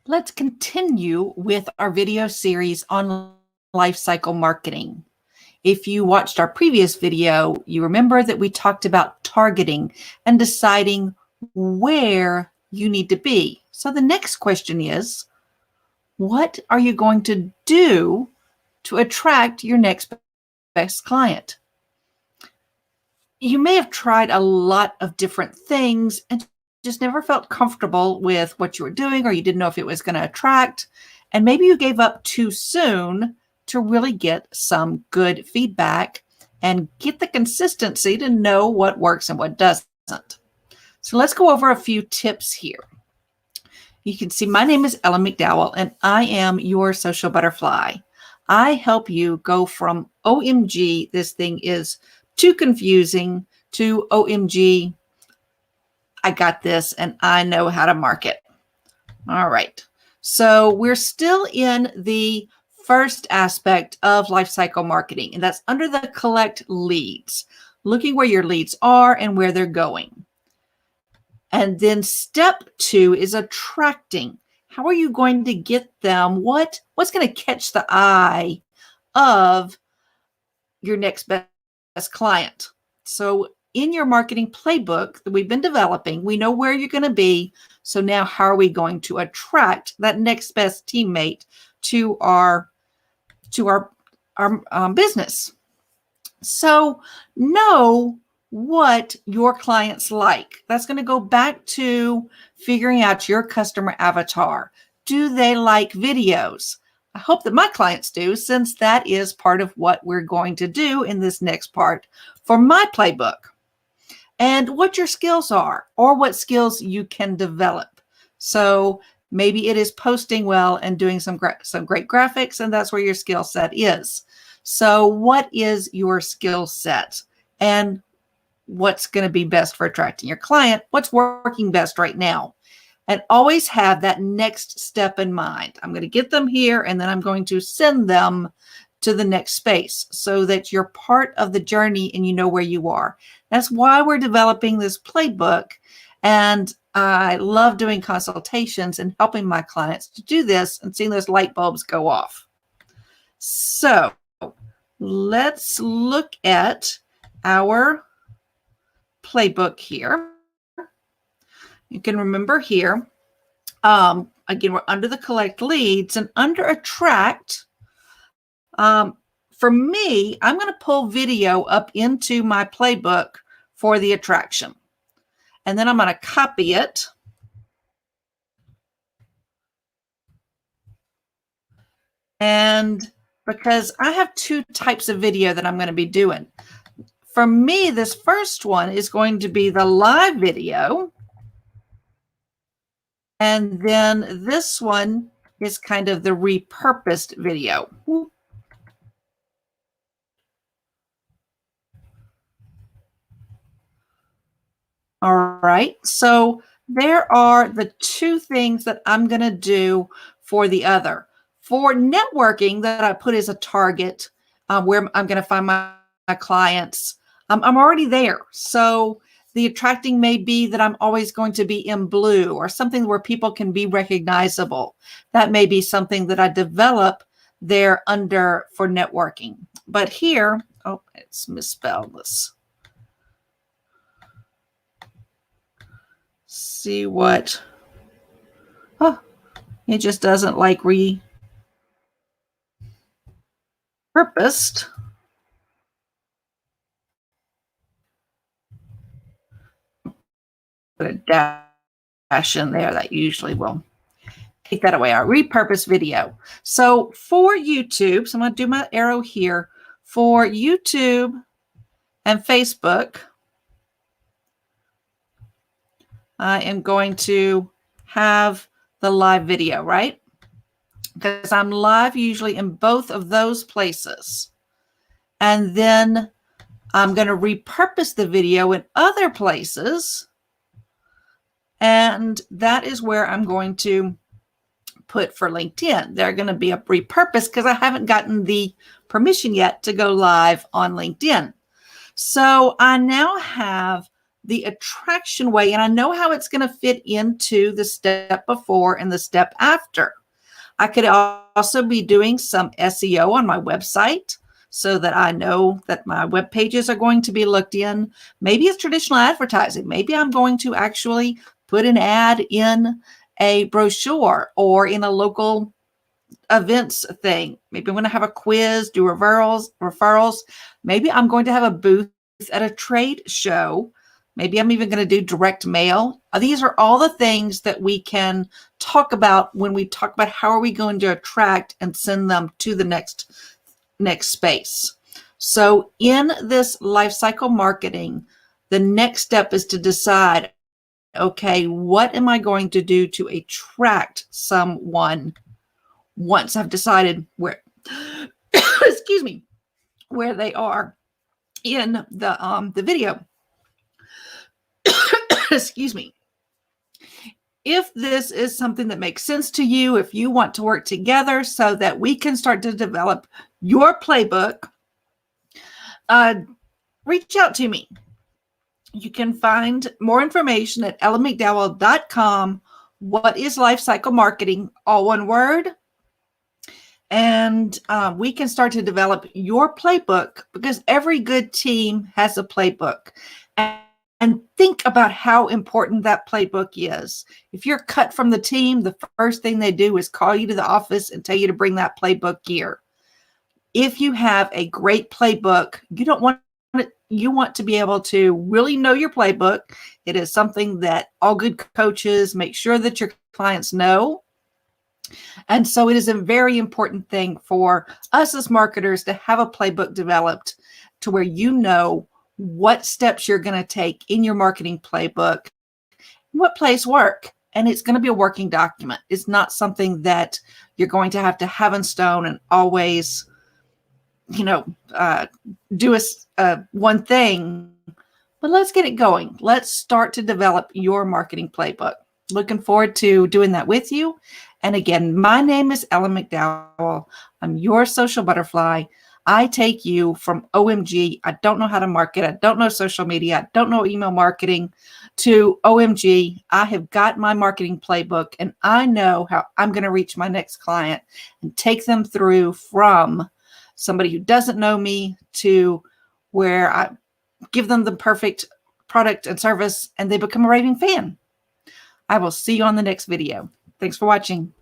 Let's continue with our video series on life cycle marketing. If you watched our previous video, you remember that we talked about targeting and deciding where you need to be. So the next question is, what are you going to do to attract your next best client? You may have tried a lot of different things and just never felt comfortable with what you were doing, or you didn't know if it was going to attract. And maybe you gave up too soon to really get some good feedback and get the consistency to know what works and what doesn't. So let's go over a few tips here. You can see my name is Ellen McDowell, and I am your social butterfly. I help you go from OMG, this thing is too confusing, to OMG, I got this and I know how to market. All right. So we're still in the first aspect of life cycle marketing, and that's under the collect leads, looking where your leads are and where they're going. And then step 2 is attracting. How are you going to get them? What's going to catch the eye of your next best client? So in your marketing playbook that we've been developing, we know where you're going to be. So now how are we going to attract that next best teammate to our business? So know what your clients like. That's going to go back to figuring out your customer avatar. Do they like videos? I hope that my clients do, since that is part of what we're going to do in this next part for my playbook. And what your skills are, or what skills you can develop. So maybe it is posting well and doing some great graphics, and that's where your skill set is. So what is your skill set, and what's going to be best for attracting your client? What's working best right now? And always have that next step in mind. I'm going to get them here, and then I'm going to send them to the next space, so that you're part of the journey and you know where you are. That's why we're developing this playbook. And I love doing consultations and helping my clients to do this and seeing those light bulbs go off. So let's look at our playbook here. You can remember here, again, we're under the collect leads, and under attract, for me, I'm going to pull video up into my playbook for the attraction. And then I'm going to copy it. And because I have 2 types of video that I'm going to be doing. For me, this first one is going to be the live video. And then this one is kind of the repurposed video. All right, so there are the 2 things that I'm going to do for the other. For networking, that I put as a target, where I'm going to find my clients, I'm already there. So the attracting may be that I'm always going to be in blue, or something where people can be recognizable. That may be something that I develop there under for networking. But here, oh, it's misspelled this. See what, oh, it just doesn't like repurposed. Put a dash in there. That usually will take that away. Our repurposed video. So for YouTube, so I'm going to do my arrow here. For YouTube and Facebook, I am going to have the live video, right? Because I'm live usually in both of those places. And then I'm going to repurpose the video in other places. And that is where I'm going to put for LinkedIn. They're going to be repurposed because I haven't gotten the permission yet to go live on LinkedIn. So I now have the attraction way, and I know how it's going to fit into the step before and the step after. I could also be doing some SEO on my website so that I know that my web pages are going to be looked in. Maybe it's traditional advertising. Maybe I'm going to actually put an ad in a brochure or in a local events thing. Maybe I'm going to have a quiz, do referrals. Maybe I'm going to have a booth at a trade show. Maybe I'm even going to do direct mail. These are all the things that we can talk about when we talk about how are we going to attract and send them to the next space. So in this life cycle marketing, the next step is to decide, okay, what am I going to do to attract someone once I've decided where, excuse me, where they are in the video. Excuse me. If this is something that makes sense to you, if you want to work together so that we can start to develop your playbook, reach out to me. You can find more information at ellamcdowell.com. What is life cycle marketing? All one word. And we can start to develop your playbook, because every good team has a playbook. And think about how important that playbook is. If you're cut from the team, the first thing they do is call you to the office and tell you to bring that playbook here. If you have a great playbook, you want to be able to really know your playbook. It is something that all good coaches make sure that your clients know. And so it is a very important thing for us as marketers to have a playbook developed to where you know what steps you're going to take in your marketing playbook, what plays work. And it's going to be a working document. It's not something that you're going to have in stone and always, do one thing. But let's get it going. Let's start to develop your marketing playbook. Looking forward to doing that with you. And again, my name is Ella McDowell. I'm your social butterfly. I take you from OMG, I don't know how to market, I don't know social media, I don't know email marketing, to OMG, I have got my marketing playbook and I know how I'm going to reach my next client and take them through from somebody who doesn't know me to where I give them the perfect product and service and they become a raving fan. I will see you on the next video. Thanks for watching.